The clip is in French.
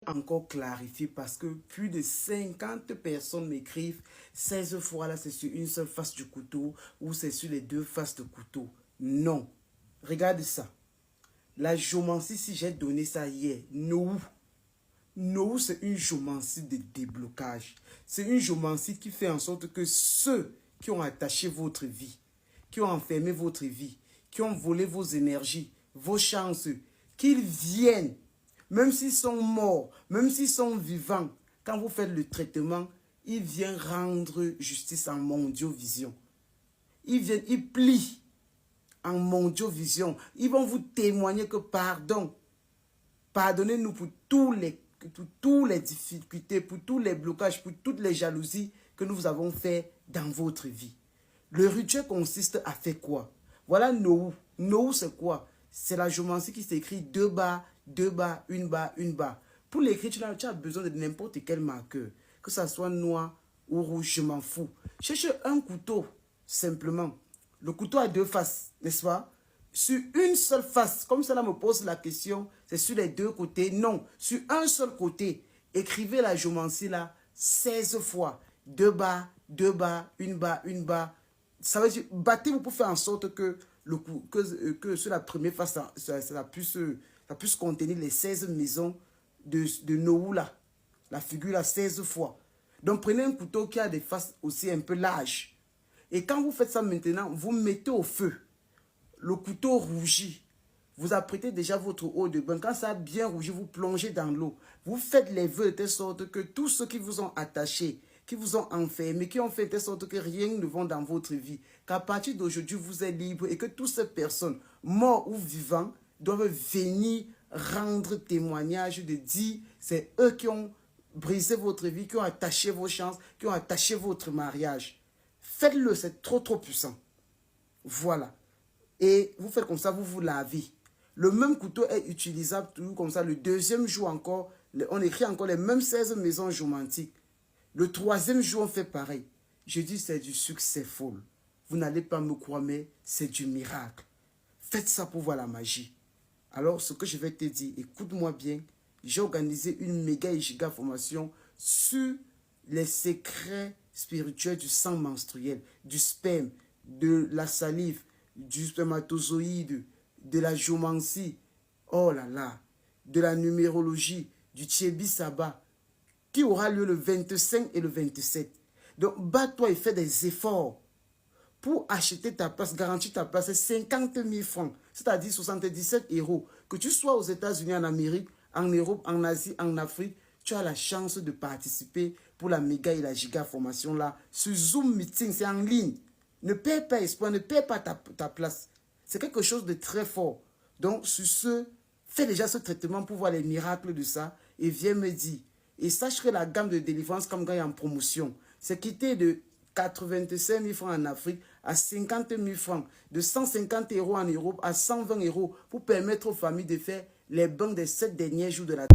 encore clarifier parce que plus de 50 personnes m'écrivent 16 fois là, c'est sur une seule face du couteau ou c'est sur les deux faces de couteau. Non. Regarde ça. La géomancie, si j'ai donné ça hier, Nohou. Nohou, c'est une géomancie de déblocage. C'est une géomancie qui fait en sorte que ceux qui ont attaché votre vie, qui ont enfermé votre vie, qui ont volé vos énergies, vos chances, qu'ils viennent, même s'ils sont morts, même s'ils sont vivants, quand vous faites le traitement, ils viennent rendre justice en mondiovision. Ils viennent, ils plient en mondiovision. Ils vont vous témoigner que pardon, pardonnez-nous pour toutes les difficultés, pour tous les blocages, pour toutes les jalousies que nous avons fait dans votre vie. Le rituel consiste à faire quoi? Voilà Nohou. Nohou, c'est quoi? C'est la géomancie qui s'écrit 2 barres, 2 barres, 1 barre, 1 barre. Pour l'écrire, tu as besoin de n'importe quel marqueur. Que ça soit noir ou rouge, je m'en fous. Cherche un couteau, simplement. Le couteau a 2 faces, n'est-ce pas? Sur une seule face, comme cela me pose la question, c'est sur les 2 côtés. Non, sur un seul côté. Écrivez la géomancie là 16 fois. 2 barres, 2 barres, 1 barre, 1 barre. Ça veut dire, battez-vous pour faire en sorte que sur la première face, ça puisse contenir les 16 maisons de Nohou là. La figure là 16 fois. Donc prenez un couteau qui a des faces aussi un peu larges. Et quand vous faites ça maintenant, vous mettez au feu. Le couteau rougit. Vous apprêtez déjà votre eau de bain. Quand ça a bien rougi, vous plongez dans l'eau. Vous faites les vœux de telle sorte que tous ceux qui vous ont attachés, qui vous ont enfermés, qui ont fait de telle sorte que rien ne va dans votre vie, qu'à partir d'aujourd'hui, vous êtes libre et que toutes ces personnes, morts ou vivantes, doivent venir rendre témoignage de dire c'est eux qui ont brisé votre vie, qui ont attaché vos chances, qui ont attaché votre mariage. Faites-le, c'est trop puissant. Voilà. Et vous faites comme ça, vous vous lavez. Le même couteau est utilisable toujours comme ça. Le deuxième jour encore, on écrit encore les mêmes 16 maisons géomantiques. Le 3e jour, on fait pareil. Je dis, c'est du succès folle. Vous n'allez pas me croire, mais c'est du miracle. Faites ça pour voir la magie. Alors, ce que je vais te dire, écoute-moi bien. J'ai organisé une méga et giga formation sur les secrets spirituels du sang menstruel, du sperme, de la salive, du spermatozoïde, de la géomancie, oh là là, de la numérologie, du Tchebi Saba, qui aura lieu le 25 et le 27. Donc, bats-toi et fais des efforts pour acheter ta place, garantir ta place, c'est 50 000 francs, c'est-à-dire 77 €. Que tu sois aux États-Unis, en Amérique, en Europe, en Asie, en Afrique, tu as la chance de participer pour la méga et la giga formation là. Ce Zoom meeting, c'est en ligne. Ne perds pas espoir, ne perds pas ta place. C'est quelque chose de très fort. Donc, sur ce, fais déjà ce traitement pour voir les miracles de ça et viens me dire. Et sache que la gamme de délivrance comme gagne en promotion, c'est quitter de 85 000 francs en Afrique à 50 000 francs, de 150 € en Europe à 120 € pour permettre aux familles de faire les banques des 7 derniers jours de la